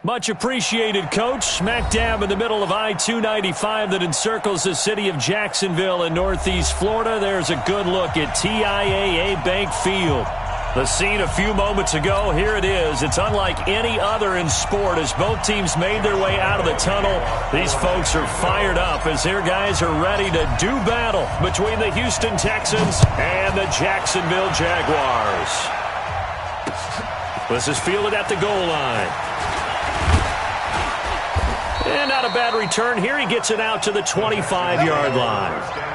Much appreciated, Coach. Smack dab in the middle of I-295 that encircles the city of Jacksonville in Northeast Florida. There's a good look at TIAA Bank Field. The scene a few moments ago, here it is. It's unlike any other in sport as both teams made their way out of the tunnel. These folks are fired up as their guys are ready to do battle between the Houston Texans and the Jacksonville Jaguars. This is fielded at the goal line. And not a bad return here. He gets it out to the 25-yard line.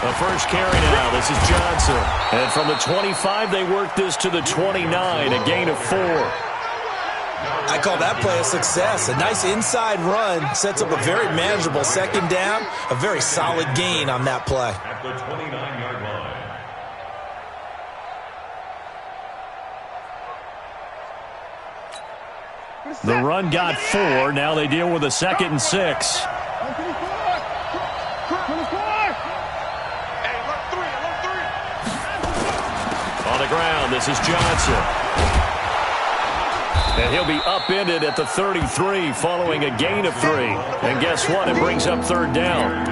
The first carry now. This is Johnson. And from the 25, they work this to the 29, a gain of 4. I call that play a success. A nice inside run sets up a very manageable second down. A very solid gain on that play. At the 29-yard line. The run got 4. Now they deal with a 2nd and 6. On the ground, this is Johnson. And he'll be upended at the 33 following a gain of 3. And guess what? It brings up 3rd down.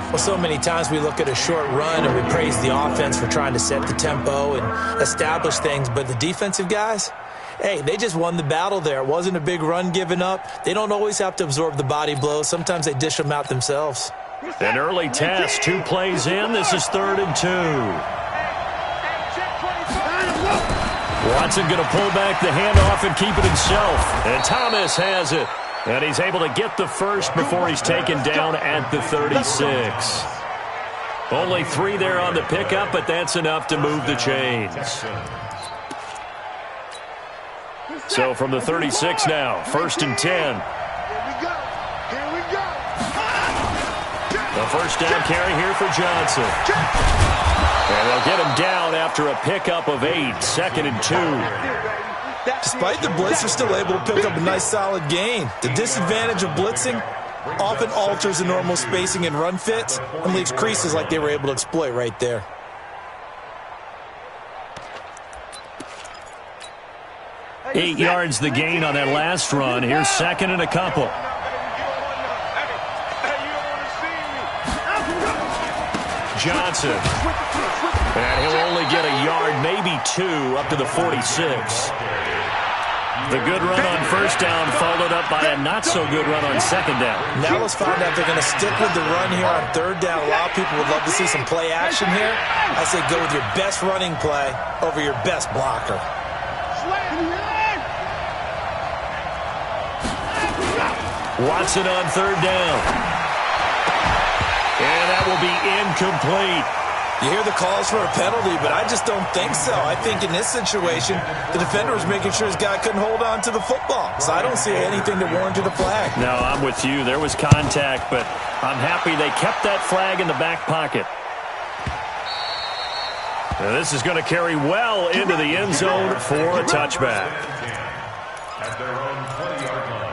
Well, so many times we look at a short run and we praise the offense for trying to set the tempo and establish things. But the defensive guys, hey, they just won the battle there. It wasn't a big run given up. They don't always have to absorb the body blows. Sometimes they dish them out themselves. An early test. 2 plays in. This is 3rd and 2. Watson going to pull back the handoff and keep it himself. And Thomas has it. And he's able to get the first before he's taken down at the 36. Only 3 there on the pickup, but that's enough to move the chains. So from the 36 now, 1st and 10. The first down carry here for Johnson. And they'll get him down after a pickup of 8, 2nd and 2. Despite the blitz, they're still able to pick up a nice solid gain. The disadvantage of blitzing often alters the normal spacing and run fits and leaves creases like they were able to exploit right there. Eight yards the gain on that last run. Here's 2nd and a couple. Johnson. And he'll only get a yard, maybe 2, up to the 46. The good run on 1st down followed up by a not-so-good run on 2nd down. Now let's find out if they're going to stick with the run here on 3rd down. A lot of people would love to see some play action here. I say go with your best running play over your best blocker. Watson on 3rd down. And that will be incomplete. You hear the calls for a penalty, but I just don't think so. I think in this situation, the defender was making sure his guy couldn't hold on to the football. So I don't see anything that warranted a flag. No, I'm with you. There was contact, but I'm happy they kept that flag in the back pocket. Now this is going to carry well into the end zone for a touchback. At their own 20-yard line.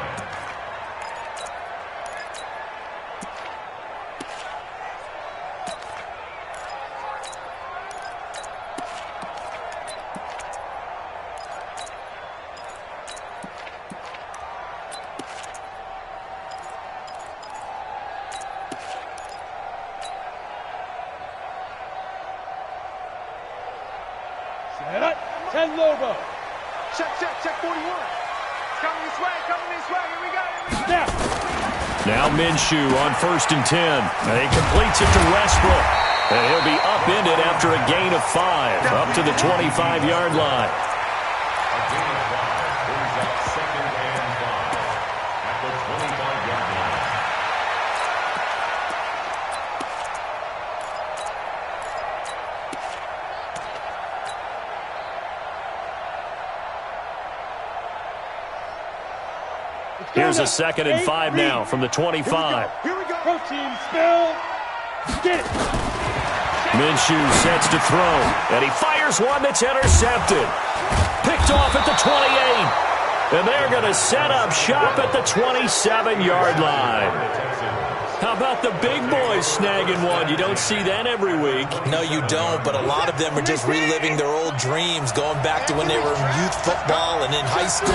Logo. Check 41. Coming this way, here we go. Now Minshew on 1st and 10. And he completes it to Westbrook. And he'll be upended after a gain of 5, up to the 25-yard line. A gain of 5 brings up 2nd and 5 at the 25-yard line. Here's a 2nd and 5 now from the 25. Here we go. Pro team, spell. Get it. Minshew sets to throw, and he fires one that's intercepted. Picked off at the 28. And they're going to set up shop at the 27-yard line. How about the big boys snagging one? You don't see that every week. No, you don't, but a lot of them are just reliving their old dreams, going back to when they were in youth football and in high school.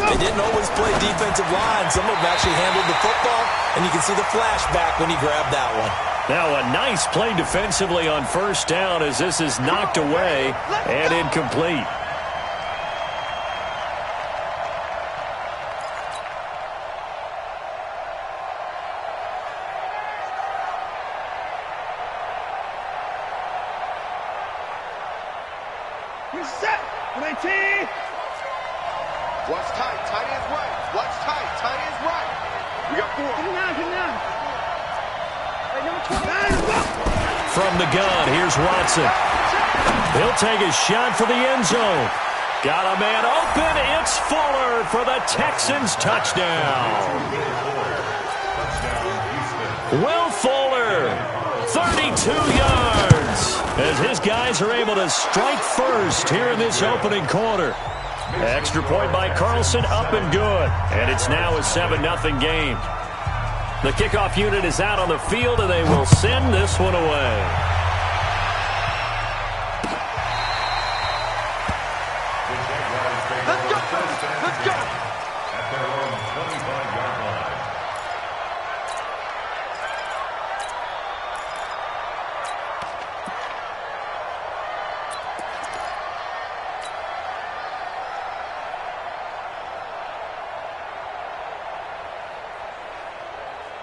They didn't always play defensive line. Some of them actually handled the football, and you can see the flashback when he grabbed that one. Now a nice play defensively on first down as this is knocked away and incomplete. Set. 19. Watch tight. Tight ends right. Watch tight. Tight ends right. We got 4. Get down. Hey, number 29. From the gun, here's Watson. He'll take a shot for the end zone. Got a man open. It's Fuller for the Texans touchdown. Will Fuller, 32 yards. As his guys are able to strike first here in this opening quarter. Extra point by Carlson, up and good. And it's now a 7-0 game. The kickoff unit is out on the field, and they will send this one away. Let's go. Let's go. At their own 25-yard line.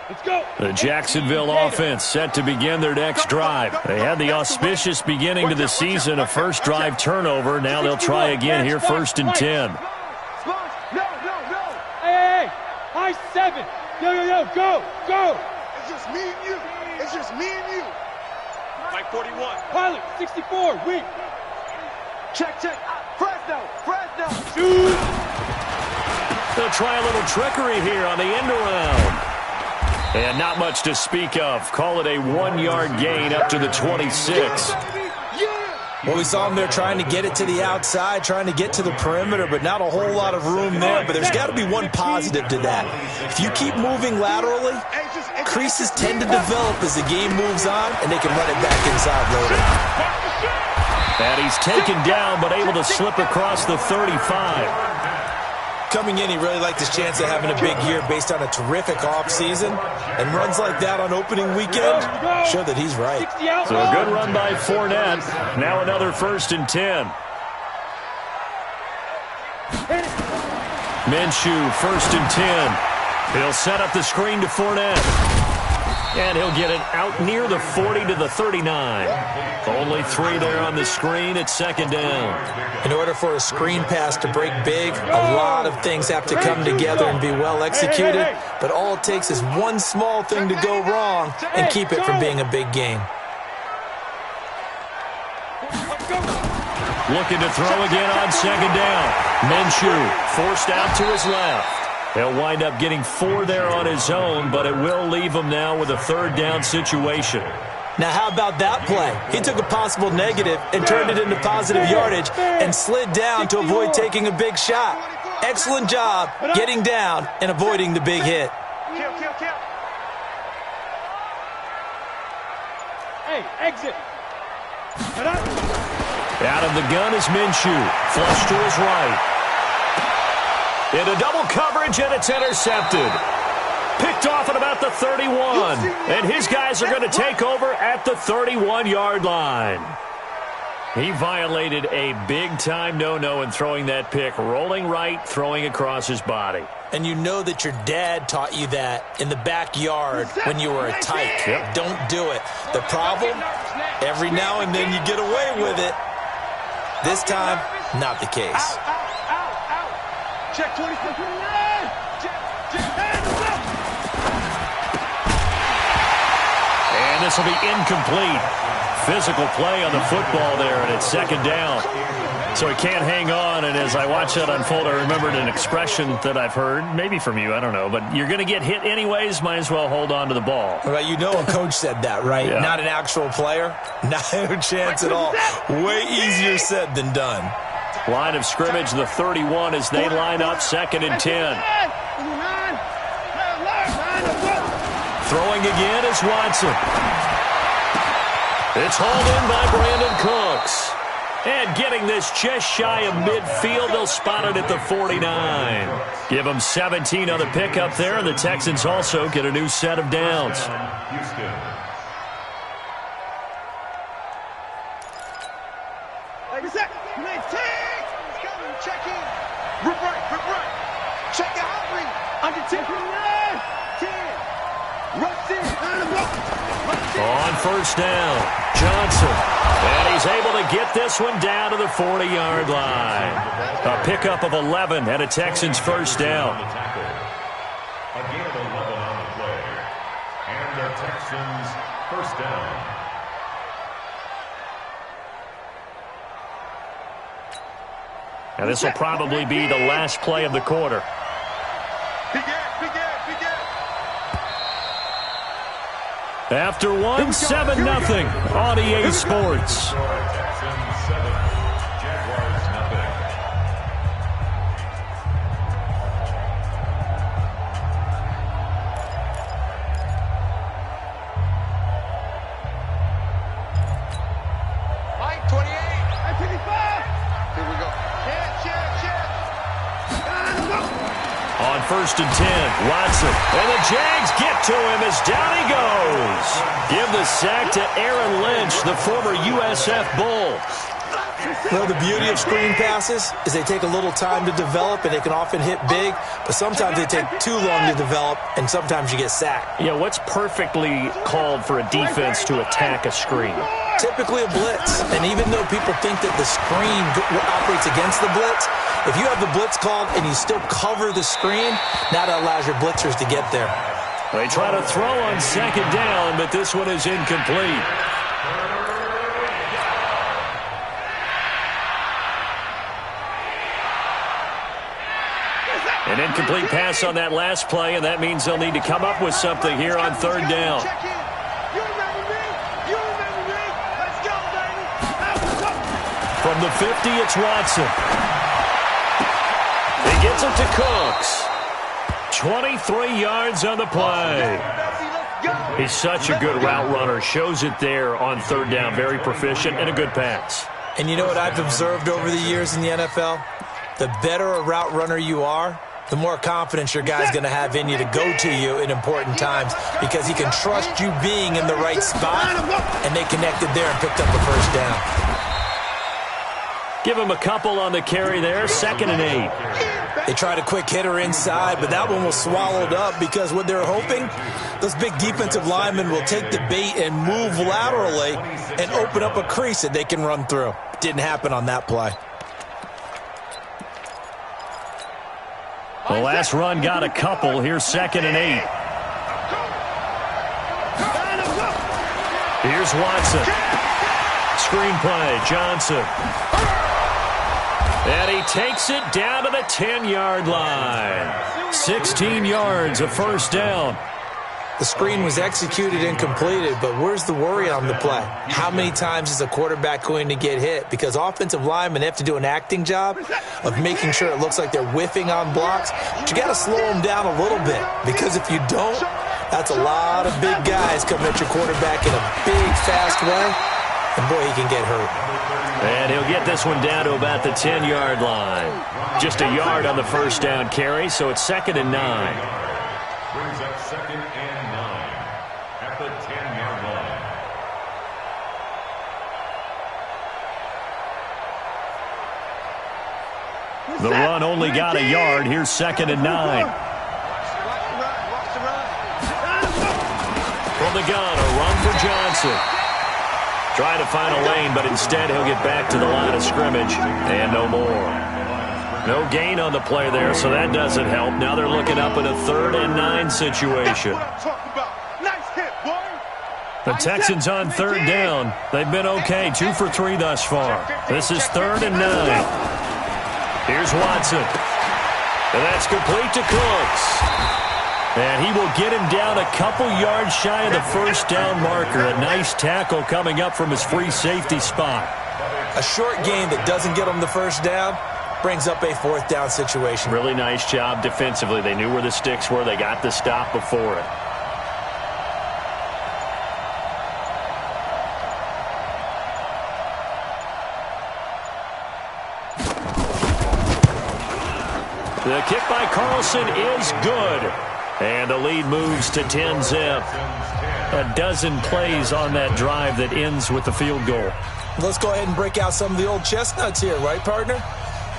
Let's go. The Jacksonville offense set to begin their next drive. They had the auspicious beginning to the season, a first drive turnover. Now they'll try again here, 1st and 10. No. Hey. High 7. Yo. Go. It's just me and you. Mike 41. Pilot, 64. Weak. Check. Fresno. Shoot. They'll try a little trickery here on the end around. And not much to speak of. Call it a 1-yard gain up to the 26. Well, we saw them there trying to get it to the outside, trying to get to the perimeter, but not a whole lot of room there. But there's got to be one positive to that. If you keep moving laterally, creases tend to develop as the game moves on, and they can run it back inside later. And he's taken down, but able to slip across the 35. Coming in, he really liked his chance of having a big year based on a terrific offseason. And runs like that on opening weekend show that he's right. So a good run by Fournette. Now another 1st and 10. Minshew, 1st and 10. He'll set up the screen to Fournette. And he'll get it out near the 40 to the 39. Only 3 there on the screen at 2nd down. In order for a screen pass to break big, a lot of things have to come together and be well executed. But all it takes is one small thing to go wrong and keep it from being a big game. Looking to throw again on 2nd down. Minshew forced out to his left. He'll wind up getting 4 there on his own, but it will leave him now with a 3rd down situation. Now, how about that play? He took a possible negative and turned it into positive yardage and slid down to avoid taking a big shot. Excellent job getting down and avoiding the big hit. Kill. Hey, exit. Out of the gun is Minshew. Flush to his right. Into double coverage, and it's intercepted. Picked off at about the 31. And his guys are going to take over at the 31-yard line. He violated a big-time no-no in throwing that pick. Rolling right, throwing across his body. And you know that your dad taught you that in the backyard when you were a tyke. Yep. Don't do it. The problem, every now and then you get away with it. This time, not the case. Check 24. And this will be incomplete. Physical play on the football there, and it's 2nd down. So he can't hang on, and as I watch that unfold, I remembered an expression that I've heard, maybe from you, I don't know, but you're going to get hit anyways, might as well hold on to the ball. Well, you know a coach said that, right? Yeah. Not an actual player. No chance at all. Way easier said than done. Line of scrimmage, the 31, as they line up, 2nd and 10. Throwing again is Watson. It's hauled in by Brandon Cooks. And getting this just shy of midfield, they'll spot it at the 49. Give them 17 on the pickup there, and the Texans also get a new set of downs. Houston. Check in. Rip right. Check out, read. Under 10. 10. Rush in. On first down, Johnson. And he's able to get this one down to the 40-yard line. A pickup of 11 and a Texans first down. Again, 11 on the play. And the Texans first down. And this will probably be the last play of the quarter. Big air. After one, 7-0 on EA Sports. Texans 7, Jaguars nothing. Mike, 28. 55. Here we go. Check. On 1st and 10, Watson. And the Jags get to him as down he goes. Give the sack to Aaron Lynch, the former USF Bull. Well, the beauty of screen passes is they take a little time to develop, and they can often hit big, but sometimes they take too long to develop, and sometimes you get sacked. Yeah, what's perfectly called for a defense to attack a screen? Typically a blitz, and even though people think that the screen operates against the blitz, if you have the blitz called and you still cover the screen, now that allows your blitzers to get there. They try to throw on 2nd down, but this one is incomplete. An incomplete pass on that last play, and that means they'll need to come up with something here on 3rd down. Check in. You remember me. Let's go, baby. From the 50, it's Watson. He gets it to Cooks. 23 yards on the play. He's such a good route runner. Shows it there on 3rd down. Very proficient and a good pass. And you know what I've observed over the years in the NFL? The better a route runner you are, the more confidence your guy's going to have in you to go to you in important times, because he can trust you being in the right spot, and they connected there and picked up the first down. Give him a couple on the carry there, 2nd and 8. They tried a quick hitter inside, but that one was swallowed up because what they're hoping, those big defensive linemen will take the bait and move laterally and open up a crease that they can run through. Didn't happen on that play. The last run got a couple. Here's 2nd and 8. Here's Watson. Screenplay, Johnson. And he takes it down to the 10-yard line. 16 yards, a first down. The screen was executed and completed, but where's the worry on the play? How many times is a quarterback going to get hit? Because offensive linemen have to do an acting job of making sure it looks like they're whiffing on blocks. But you got to slow them down a little bit, because if you don't, that's a lot of big guys coming at your quarterback in a big, fast way, and boy, he can get hurt. And he'll get this one down to about the 10-yard line. Just a yard on the first down carry, so it's 2nd and 9. Brings up 2nd and 9 at the 10-yard line. The run only got a yard. Here's 2nd and 9. From the gun, a run for Johnson. Trying to find a lane, but instead he'll get back to the line of scrimmage. And no more. No gain on the play there, so that doesn't help. Now they're looking up in a 3rd and 9 situation. That's what I'm talking about. Nice hit, boy. The Texans on third down. They've been okay, 2 for 3 thus far. This is 3rd and 9. Here's Watson. And that's complete to Cooks. And he will get him down a couple yards shy of the first down marker. A nice tackle coming up from his free safety spot. A short gain that doesn't get him the first down brings up a 4th down situation. Really nice job defensively. They knew where the sticks were. They got the stop before it. The kick by Carlson is good. And the lead moves to 10-zip. A dozen plays on that drive that ends with the field goal. Let's go ahead and break out some of the old chestnuts here, right, partner?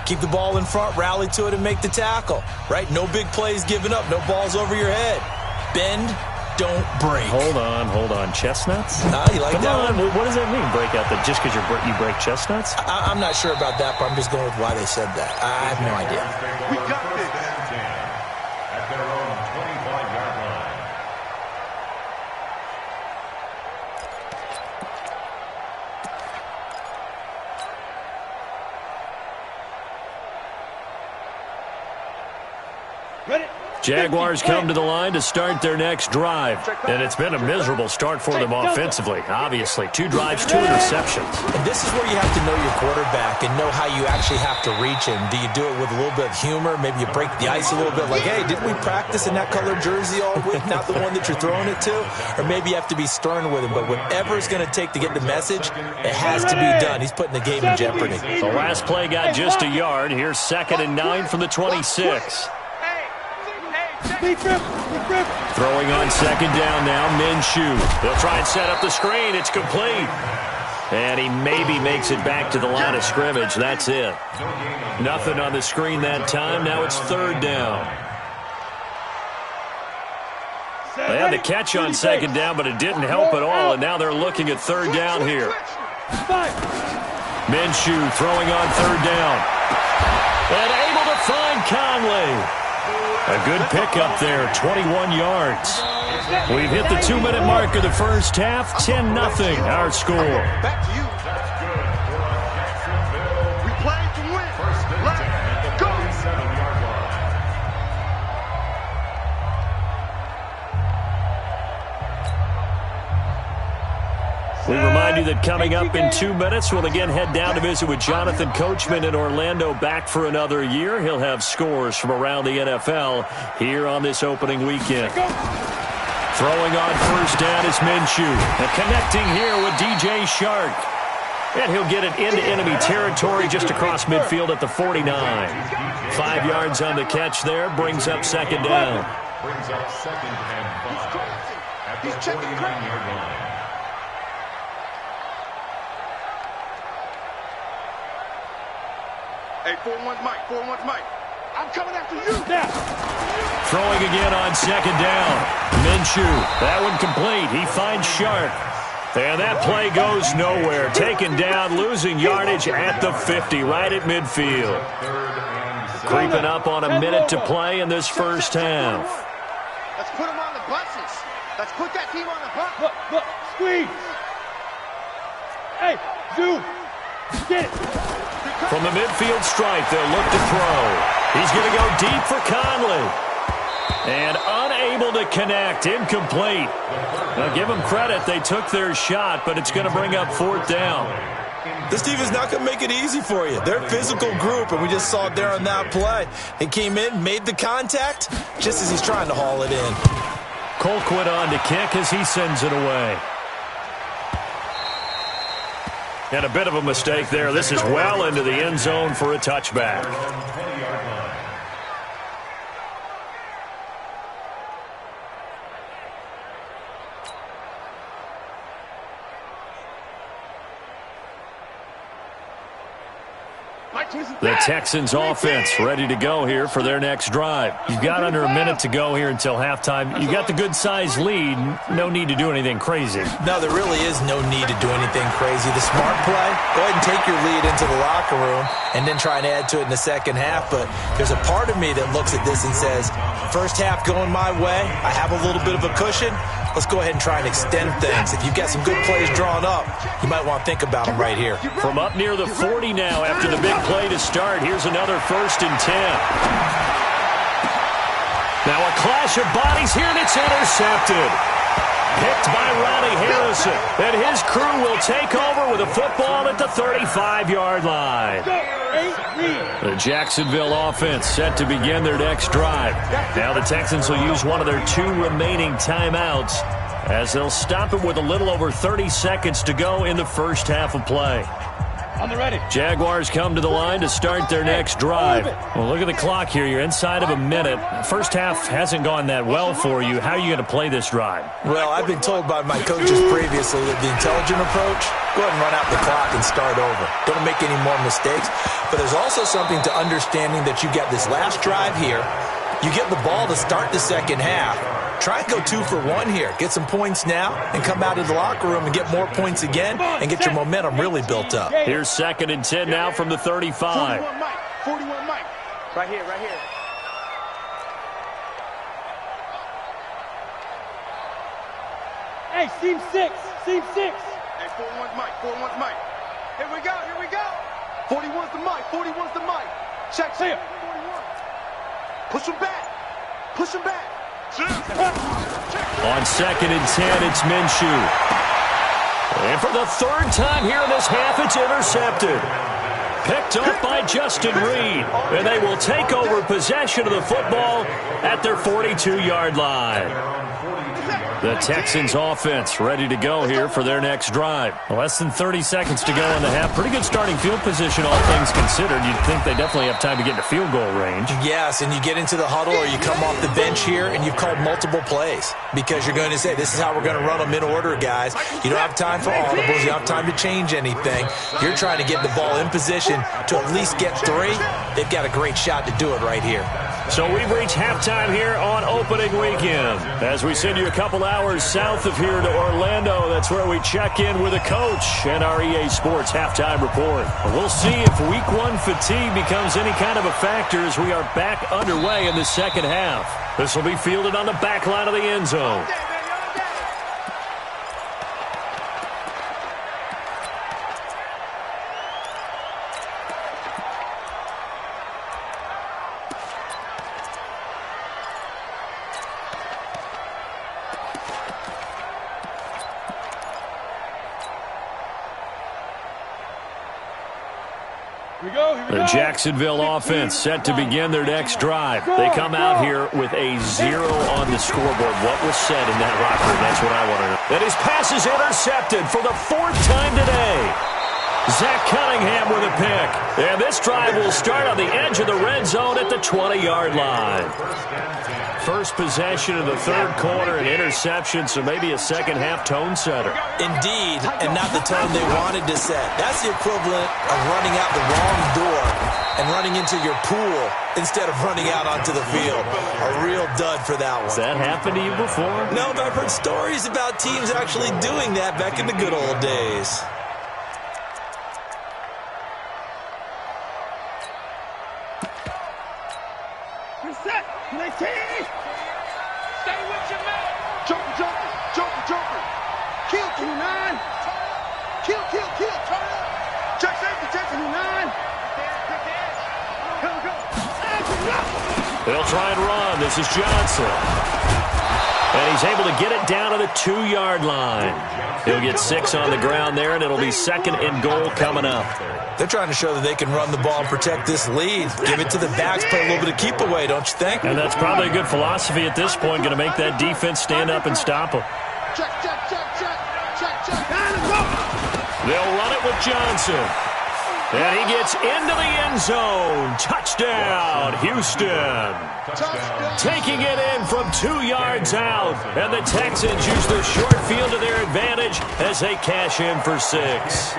Keep the ball in front, rally to it, and make the tackle, right? No big plays given up, no balls over your head. Bend, don't break. Hold on. Chestnuts? You like that one? What does that mean, break out? Just because you break chestnuts? I'm not sure about that, but I'm just going with why they said that. I have no idea. We got this. At their own 25-yard line. Ready? Jaguars come to the line to start their next drive. And it's been a miserable start for them offensively. Obviously, 2 drives, 2 interceptions. And this is where you have to know your quarterback and know how you actually have to reach him. Do you do it with a little bit of humor? Maybe you break the ice a little bit like, hey, didn't we practice in that colored jersey all week? Not the one that you're throwing it to? Or maybe you have to be stern with him. But whatever it's going to take to get the message, it has to be done. He's putting the game in jeopardy. The last play got just a yard. Here's 2nd and 9 from the 26. Throwing on 2nd down now, Minshew. They'll try and set up the screen. It's complete. And he maybe makes it back to the line of scrimmage. That's it. Nothing on the screen that time. Now it's 3rd down. They had the catch on 2nd down, but it didn't help at all. And now they're looking at 3rd down here. Minshew throwing on 3rd down. And able to find Conley. A good pickup there, 21 yards. We've hit the 2-minute mark of the first half, 10-0 our score. Back to you. We played to win. Let's go. 37-yard line. We remind you that coming up in 2 minutes, we'll again head down to visit with Jonathan Coachman in Orlando, back for another year. He'll have scores from around the NFL here on this opening weekend. Throwing on 1st down is Minshew. And connecting here with DJ Shark. And he'll get it into enemy territory just across midfield at the 49. 5 yards on the catch there, brings up 2nd down. Brings up 2nd and 5 at the 49-yard line. Hey, 4-1's Mike. 4-1's Mike. I'm coming after you. Yeah. Throwing again on 2nd down. Minshew, that one complete. He finds Shark. And that play goes nowhere. Taken down, losing yardage at the 50, right at midfield. Creeping up on a minute to play in this first half. Let's put them on the buses. Let's put that team on the bus. Look, squeeze. Hey, zoom. Get it. From the midfield stripe, they'll look to throw. He's going to go deep for Conley. And unable to connect. Incomplete. Now, give them credit. They took their shot, but it's going to bring up 4th down. This team is not going to make it easy for you. They're a physical group, and we just saw it there on that play. He came in, made the contact, just as he's trying to haul it in. Colquitt on to kick as he sends it away. And a bit of a mistake there. This is well into the end zone for a touchback. The Texans offense ready to go here for their next drive. You've got under a minute to go here until halftime. You got the good-sized lead. No need to do anything crazy. No, there really is no need to do anything crazy. The smart play, go ahead and take your lead into the locker room and then try and add to it in the second half. But there's a part of me that looks at this and says, first half going my way, I have a little bit of a cushion. let's go ahead and try and extend things. If you've got some good plays drawn up, you might want to think about them right here. From up near the 40 now after the big play to start. Here's another 1st and 10. Now a clash of bodies here, and it's intercepted. Picked by Ronnie Harrison. And his crew will take over with a football at the 35-yard line. The Jacksonville offense set to begin their next drive. Now the Texans will use one of their 2 remaining timeouts as they'll stop it with a little over 30 seconds to go in the first half of play. On the ready. Jaguars come to the line to start their next drive. Well, look at the clock here. You're inside of a minute. First half hasn't gone that well for you. How are you going to play this drive? Well, I've been told by my coaches previously that the intelligent approach, go ahead and run out the clock and start over. Don't make any more mistakes. But there's also something to understanding that you get this last drive here. You get the ball to start the second half. Try and go 2 for 1 here. Get some points now and come out of the locker room and get more points again and get your momentum really built up. Here's 2nd and 10 now from the 35. 41 Mike. 41 Mike. Right here, right here. Hey, seam 6. Seam 6. Hey, 41's Mike. 41's Mike. Here we go, here we go. 41's the Mike. 41's the Mike. Check, See ya. 41. Push him back. Push him back. On 2nd and 10, it's Minshew. And for the 3rd time here in this half, it's intercepted. Picked up by Justin Reed. And they will take over possession of the football at their 42-yard line. The Texans offense ready to go here for their next drive. Less than 30 seconds to go in the half. Pretty good starting field position, all things considered. You'd think they definitely have time to get into field goal range. Yes, and you get into the huddle or you come off the bench here and you've called multiple plays because you're going to say, this is how we're going to run them in order, guys. You don't have time for audibles. You don't have time to change anything. You're trying to get the ball in position to at least get 3. They've got a great shot to do it right here. So we've reached halftime here on opening weekend. As we send you a couple hours south of here to Orlando, that's where we check in with a coach and our EA Sports halftime report. We'll see if week 1 fatigue becomes any kind of a factor as we are back underway in the second half. This will be fielded on the back line of the end zone. The Jacksonville offense set to begin their next drive. They come out here with a 0 on the scoreboard. What was said in that locker room? That's what I want to know. And his pass is intercepted for the 4th time today. Zach Cunningham with a pick. And this drive will start on the edge of the red zone at the 20-yard line. First possession of the 3rd quarter, an interception, so maybe a second half tone setter. Indeed, and not the tone they wanted to set. That's the equivalent of running out the wrong door and running into your pool instead of running out onto the field. A real dud for that one. Has that happened to you before? No, but I've heard stories about teams actually doing that back in the good old days. Reset. 19. Stay with your man. Joker, Joker, Joker, Joker. Kill, 29. Kill, kill, kill. Turn up. Check safety, check 29. Go. They'll try and run. This is Johnson. And he's able to get it down to the 2-yard line. He'll get 6 on the ground there, and it'll be 2nd and goal coming up. They're trying to show that they can run the ball and protect this lead. Give it to the backs, play a little bit of keep away, don't you think? And that's probably a good philosophy at this point, going to make that defense stand up and stop them. Check. They'll run it with Johnson. And he gets into the end zone. Touchdown, Houston. Taking it in from 2 yards out. And the Texans use the short field to their advantage as they cash in for 6.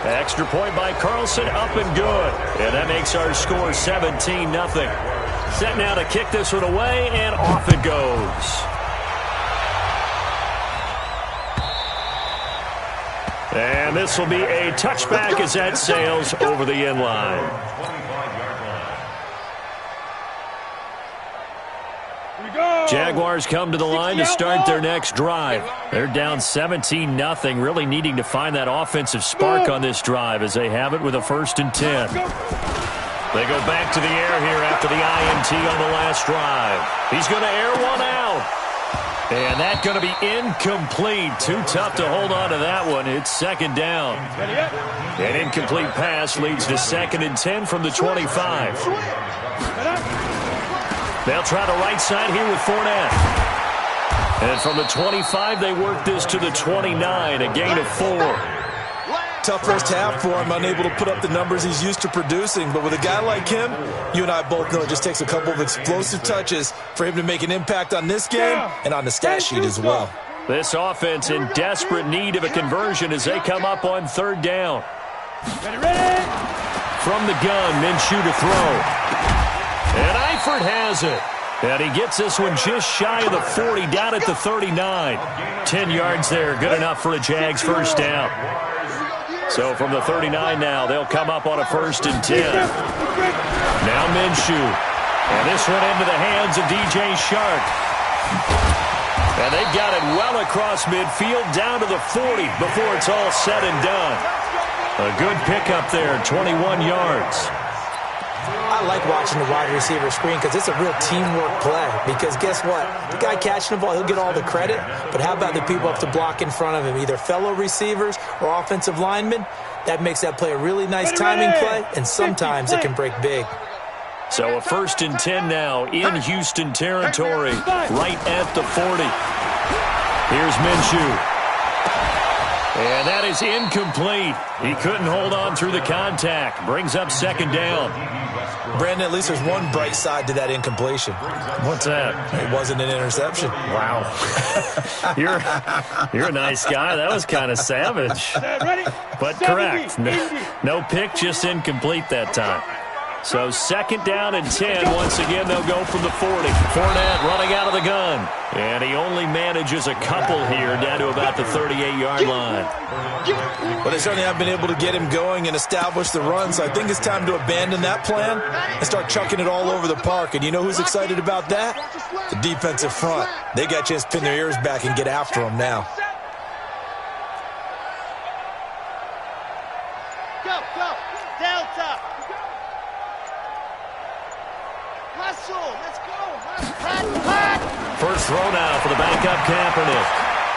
Extra point by Carlson, up and good. And that makes our score 17-0. Set now to kick this one away, and off it goes. And this will be a touchback as that sails over the end line. Here we go. Jaguars come to the line to start their next drive. They're down 17-0, really needing to find that offensive spark on this drive as they have it with a 1st and 10. They go back to the air here after the INT on the last drive. He's going to air one out. And that's going to be incomplete. Too tough to hold on to that one. It's 2nd down. An incomplete pass leads to 2nd and 10 from the 25. They'll try the right side here with Fournette. And from the 25, they work this to the 29, a gain of 4. Tough first half for him, unable to put up the numbers he's used to producing. But with a guy like him, you and I both know it just takes a couple of explosive touches for him to make an impact on this game and on the stat sheet as well. This offense in desperate need of a conversion as they come up on 3rd down. From the gun, Minshew to throw. And Eifert has it. And he gets this one just shy of the 40, down at the 39. 10 yards there, good enough for a Jags 1st down. So from the 39 now, they'll come up on a 1st and 10. Now Minshew. And this one into the hands of DJ Shark. And they've got it well across midfield down to the 40 before it's all said and done. A good pickup there, 21 yards. I like watching the wide receiver screen because it's a real teamwork play. Because guess what? The guy catching the ball, he'll get all the credit. But how about the people up to block in front of him, either fellow receivers or offensive linemen? That makes that play a really nice timing play, and sometimes it can break big. So a 1st and 10 now in Houston territory, right at the 40. Here's Minshew. And that is incomplete. He couldn't hold on through the contact. Brings up 2nd down. Brandon, at least there's one bright side to that incompletion. What's that? It wasn't an interception. Wow. You're a nice guy. That was kind of savage. But correct. No pick, just incomplete that time. So 2nd down and 10. Once again, they'll go from the 40. Fournette running out of the gun. And he only manages a couple here down to about the 38-yard line. Well, they certainly have been able to get him going and establish the run, so I think it's time to abandon that plan and start chucking it all over the park. And you know who's excited about that? The defensive front. They got a chance to pin their ears back and get after him now. Go, go, Delta. Hustle, let's go. Hot. First throw now for the backup Kaepernick.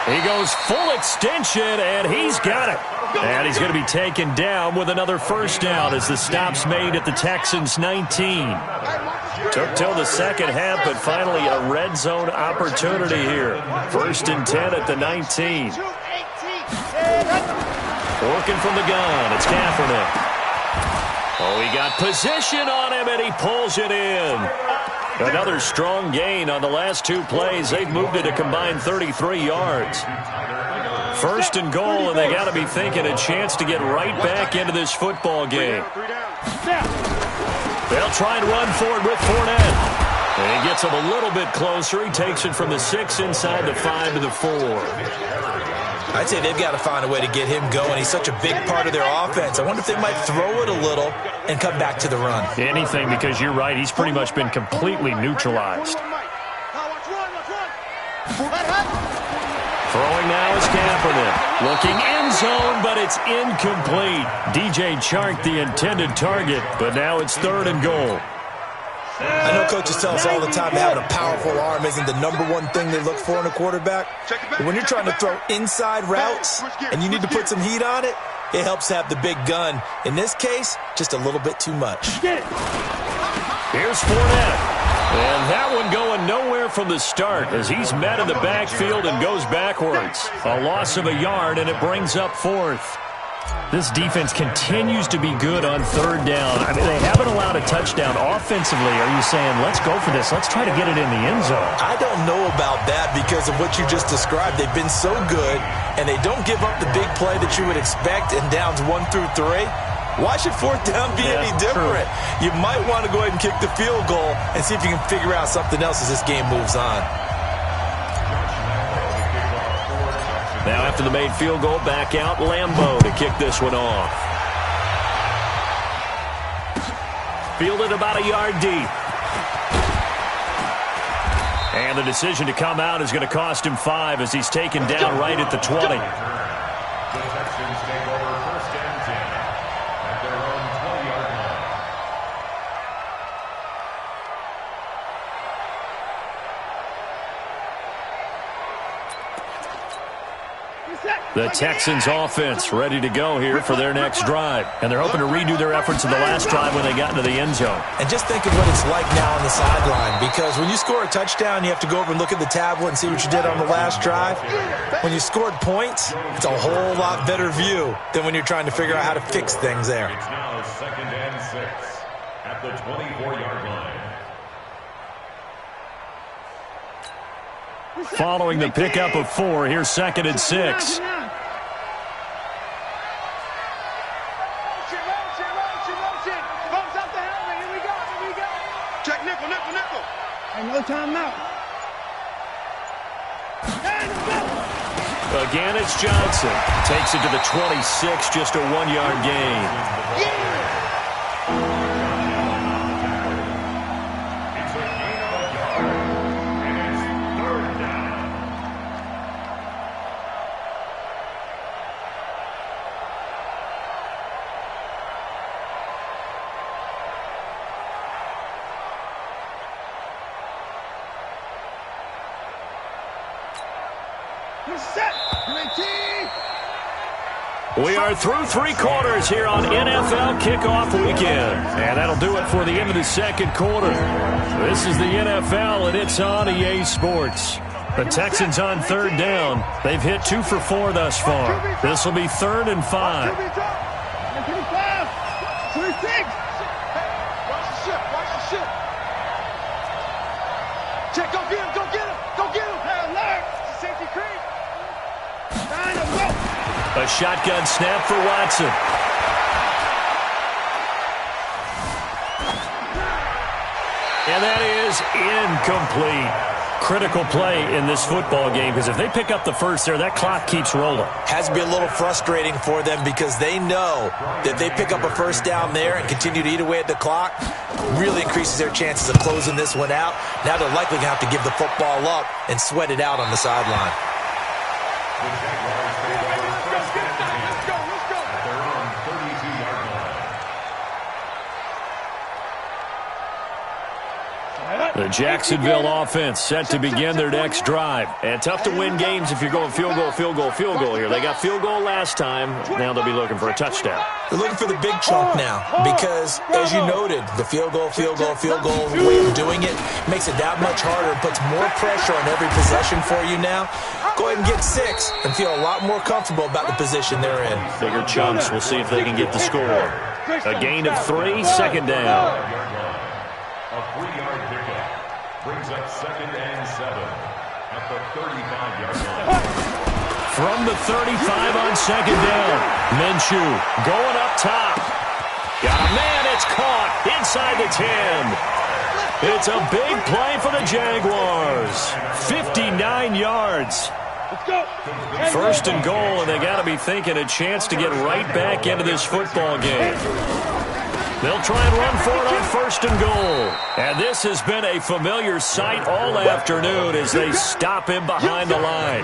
He goes full extension, and he's got it. And he's going to be taken down with another 1st down as the stop's made at the Texans' 19. Took till the 2nd half, but finally a red zone opportunity here. 1st and 10 at the 19. Working from the gun, it's Kaepernick. Oh, he got position on him, and he pulls it in. Another strong gain on the last 2 plays. They've moved it a combined 33 yards. 1st and goal, and they got to be thinking a chance to get right back into this football game. They'll try and run forward with Fournette. And he gets him a little bit closer. He takes it from the 6 inside the 5 to the 4. I'd say they've got to find a way to get him going. He's such a big part of their offense. I wonder if they might throw it a little and come back to the run. Anything, because you're right. He's pretty much been completely neutralized. Throwing now is Kaepernick. Looking end zone, but it's incomplete. DJ Chark, the intended target, but now it's 3rd and goal. I know coaches tell us all the time that having a powerful arm isn't the #1 thing they look for in a quarterback. But when you're trying to throw inside routes and you need to put some heat on it, it helps have the big gun. In this case, just a little bit too much. Here's Fournette. And that one going nowhere from the start as he's met in the backfield and goes backwards. A loss of a yard, and it brings up 4th. This defense continues to be good on 3rd down. I mean, they haven't allowed a touchdown. Offensively, are you saying, let's go for this, let's try to get it in the end zone? I don't know about that because of what you just described. They've been so good, and they don't give up the big play that you would expect in downs 1 through 3. Why should 4th down be any different? True. You might want to go ahead and kick the field goal and see if you can figure out something else as this game moves on. Now after the made field goal, back out Lambeau to kick this one off. Fielded about a yard deep. And the decision to come out is going to cost him 5 as he's taken down right at the 20. The Texans take over first and 10 at their own 20-yard line. The Texans offense ready to go here for their next drive. And they're hoping to redo their efforts in the last drive when they got into the end zone. And just think of what it's like now on the sideline, because when you score a touchdown, you have to go over and look at the tablet and see what you did on the last drive. When you scored points, it's a whole lot better view than when you're trying to figure out how to fix things there. It's now 2nd and 6 at the 24-yard line. Following the pickup of 4, here's 2nd and 6. Motion. Bumps out the helmet. Here we go. Check nickel. Ain't no time out. Again, it's Johnson. Takes it to the 26, just a 1-yard gain. It's a gain of a yard, and it's 3rd down. Set. We are through 3 quarters here on NFL Kickoff Weekend. And that'll do it for the end of the 2nd quarter. This is the NFL, and it's on EA Sports. The Texans on 3rd down. They've hit 2 for 4 thus far. This will be 3rd and 5. 25. 26. Watch the ship. Check, go get him. Alert. Safety creep. A shotgun snap for Watson. And that is incomplete. Critical play in this football game, because if they pick up the first there, that clock keeps rolling. Has to be a little frustrating for them because they know that they pick up a first down there and continue to eat away at the clock, really increases their chances of closing this one out. Now they're likely going to have to give the football up and sweat it out on the sideline. The Jacksonville offense set to begin their next drive. And tough to win games if you're going field goal here. They got field goal last time. Now they'll be looking for a touchdown. They're looking for the big chunk now because, as you noted, the field goal way of doing it makes it that much harder and puts more pressure on every possession for you now. Go ahead and get 6 and feel a lot more comfortable about the position they're in. Bigger chunks. We'll see if they can get the score. A gain of 3, 2nd down. A 3-yard pickup brings up 2nd and 7 at the 35-yard line. From the 35 on 2nd down, Minshew going up top. Got a man, it's caught inside the 10. It's a big play for the Jaguars. 59 yards. Let's go. 1st and goal, and they got to be thinking a chance to get right back into this football game. They'll try and run for it on 1st and goal. And this has been a familiar sight all afternoon as they stop him behind the line.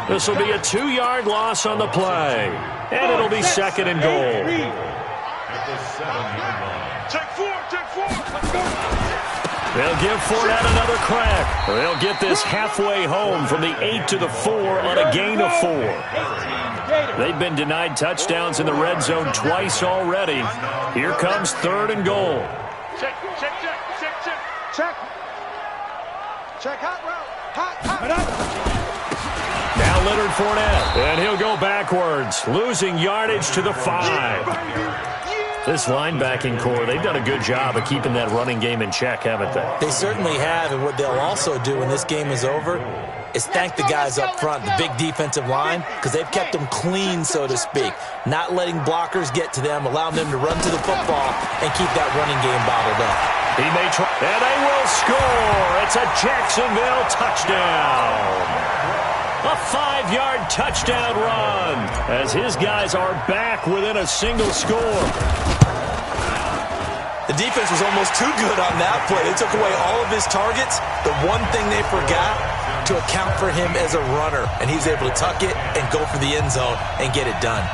This will be a 2-yard loss on the play. And it'll be 2nd and goal. At the 7-yard line. Take 4. Let's go. They'll give Fournette another crack. They'll get this halfway home from the 8 to the 4 on a gain of 4. They've been denied touchdowns in the red zone twice already. Here comes 3rd and goal. Check. Check hot route. Hot. Now Leonard Fournette, and he'll go backwards, losing yardage to the 5. This linebacking core, they've done a good job of keeping that running game in check, haven't they? They certainly have, and what they'll also do when this game is over is thank the guys up front, the big defensive line, because they've kept them clean, so to speak, not letting blockers get to them, allowing them to run to the football and keep that running game bottled up. He may try, and they will score. It's a Jacksonville touchdown. A 5-yard touchdown run as his guys are back within a single score. The The defense was almost too good on that play. They took away all of his targets. The one thing they forgot, to account for him as a runner. And he's able to tuck it and go for the end zone and get it done.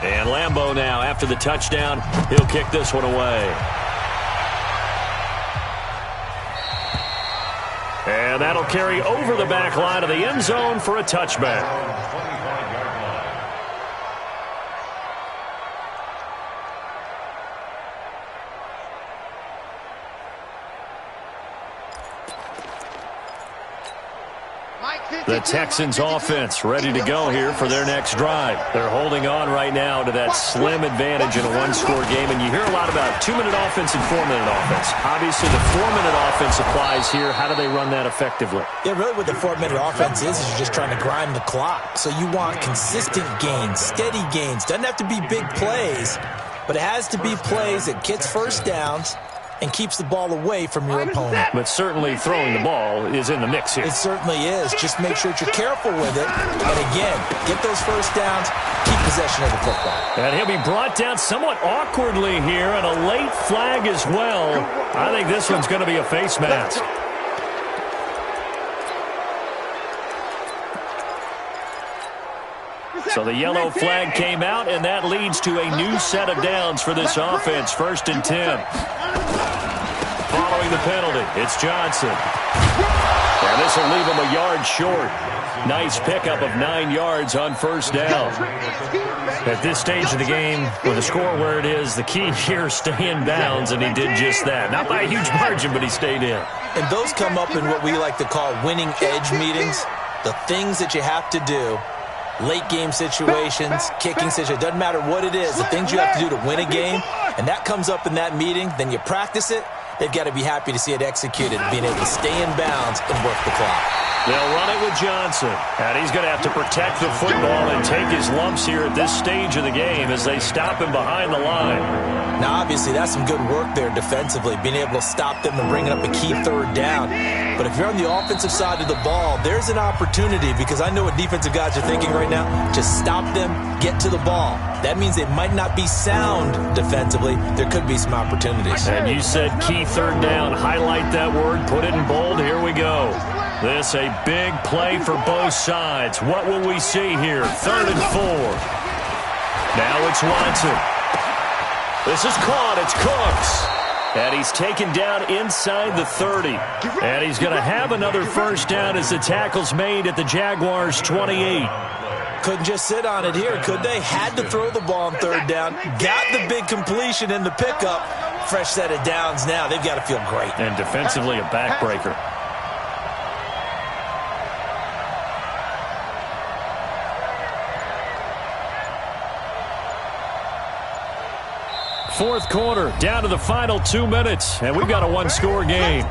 And Lambeau now, after the touchdown, he'll kick this one away. And that'll carry over the back line of the end zone for a touchback. The Texans offense ready to go here for their next drive. They're holding on right now to that slim advantage in a one-score game. And you hear a lot about 2-minute offense and 4-minute offense. Obviously, the 4-minute offense applies here. How do they run that effectively? Yeah, really what the 4-minute offense is you're just trying to grind the clock. So you want consistent gains, steady gains. Doesn't have to be big plays, but it has to be plays that gets first downs and keeps the ball away from your opponent. But certainly throwing the ball is in the mix here. It certainly is. Just make sure that you're careful with it. And again, get those first downs, keep possession of the football. And he'll be brought down somewhat awkwardly here, and a late flag as well. I think this one's going to be a face mask. So the yellow flag came out, and that leads to a new set of downs for this offense. 1st and 10. Following the penalty, it's Johnson. And this will leave him a yard short. Nice pickup of 9 yards on 1st down. At this stage of the game, with the score where it is, the key here is stay in bounds, and he did just that. Not by a huge margin, but he stayed in. And those come up in what we like to call winning edge meetings. The things that you have to do. Late game situations, kicking situations, doesn't matter what it is, the things you have to do to win a game, and that comes up in that meeting, then you practice it, they've got to be happy to see it executed, being able to stay in bounds and work the clock. They'll run it with Johnson, and he's going to have to protect the football and take his lumps here at this stage of the game as they stop him behind the line. Now, obviously, that's some good work there defensively, being able to stop them and bringing up a key 3rd down. But if you're on the offensive side of the ball, there's an opportunity, because I know what defensive guys are thinking right now. Just stop them, get to the ball. That means they might not be sound defensively. There could be some opportunities. And you said key 3rd down. Highlight that word, put it in bold. Here we go. This a big play for both sides. What will we see here? 3rd and 4. Now it's Watson. This is caught. It's Cooks. And he's taken down inside the 30. And he's going to have another 1st down as the tackle's made at the Jaguars' 28. Couldn't just sit on it here, could they? Had to throw the ball on 3rd down. Got the big completion in the pickup. Fresh set of downs now. They've got to feel great. And defensively, a backbreaker. Fourth quarter, down to the final 2 minutes, and we've got a one-score game.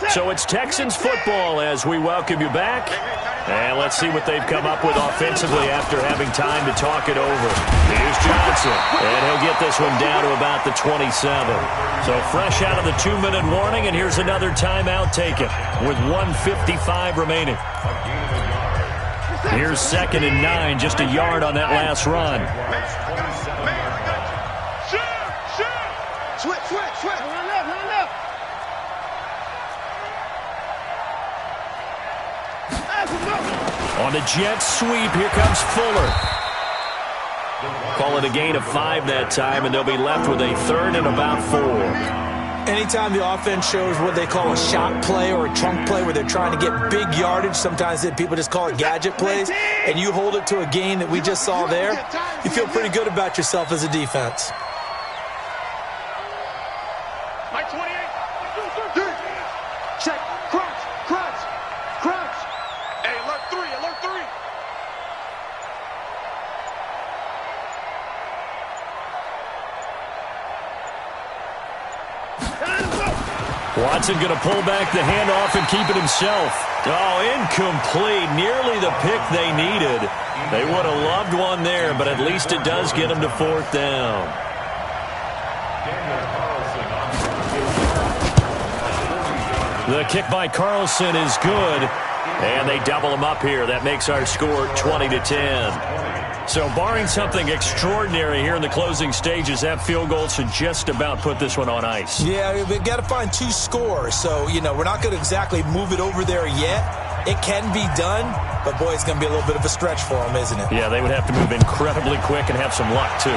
So it's Texans football as we welcome you back. And let's see what they've come up with offensively after having time to talk it over. Here's Johnson, and he'll get this one down to about the 27. So fresh out of the 2-minute warning, and here's another timeout taken with 1:55 remaining. Here's 2nd and 9, just a yard on that last run. Switch. Run left. On the jet sweep, here comes Fuller. Call it a gain of 5 that time, and they'll be left with a 3rd and about 4. Anytime the offense shows what they call a shot play or a chunk play where they're trying to get big yardage, sometimes people just call it gadget plays, and you hold it to a gain that we just saw there, you feel pretty good about yourself as a defense. Mike 28. Check. Crunch. Hey, alert 3. Watson going to pull back the handoff and keep it himself. Oh, incomplete. Nearly the pick they needed. They would have loved one there, but at least it does get them to 4th down. The kick by Carlson is good, and they double him up here. That makes our score 20-10. So barring something extraordinary here in the closing stages, that field goal should just about put this one on ice. Yeah, we've got to find 2 scores. So, we're not going to exactly move it over there yet. It can be done, but, boy, it's going to be a little bit of a stretch for them, isn't it? Yeah, they would have to move incredibly quick and have some luck, too.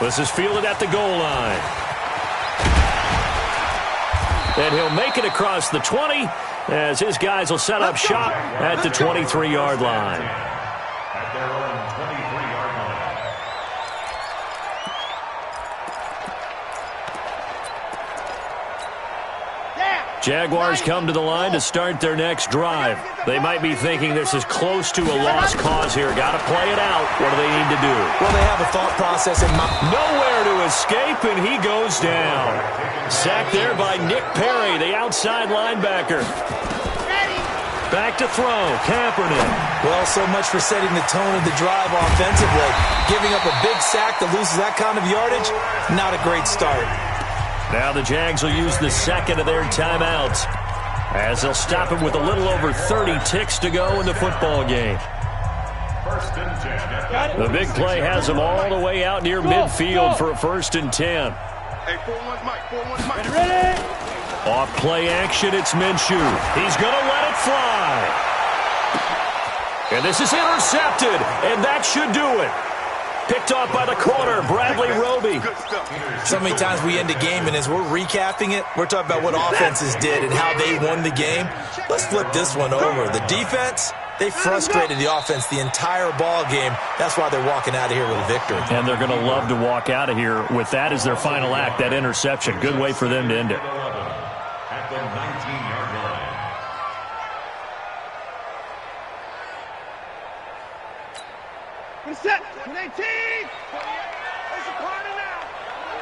This is fielded at the goal line. And he'll make it across the 20 as his guys will set up shop at the 23-yard line. At their own 23-yard line. Jaguars come to the line to start their next drive. They might be thinking this is close to a lost cause here. Got to play it out. What do they need to do? Well, they have a thought process in mind. Nowhere to escape, and he goes down. Sacked there by Nick Perry, the outside linebacker. Back to throw, Kaepernick. Well, so much for setting the tone of the drive offensively. Giving up a big sack that loses that kind of yardage, not a great start. Now the Jags will use the second of their timeouts as they'll stop it with a little over 30 ticks to go in the football game. First and 10. The big play has them all the way out near midfield for a 1st and 10. Hey, 4-1 Mike, 4-1 Mike. Ready? Off play action, it's Minshew. He's going to let it fly. And this is intercepted, and that should do it. Picked off by the corner, Bradley Roby. So many times we end a game, and as we're recapping it, we're talking about what offenses did and how they won the game. Let's flip this one over. The defense, they frustrated the offense the entire ball game. That's why they're walking out of here with a victory. And they're going to love to walk out of here with that as their final act, that interception. Good way for them to end it. At the 19-yard line. Reset. 18. There's a party.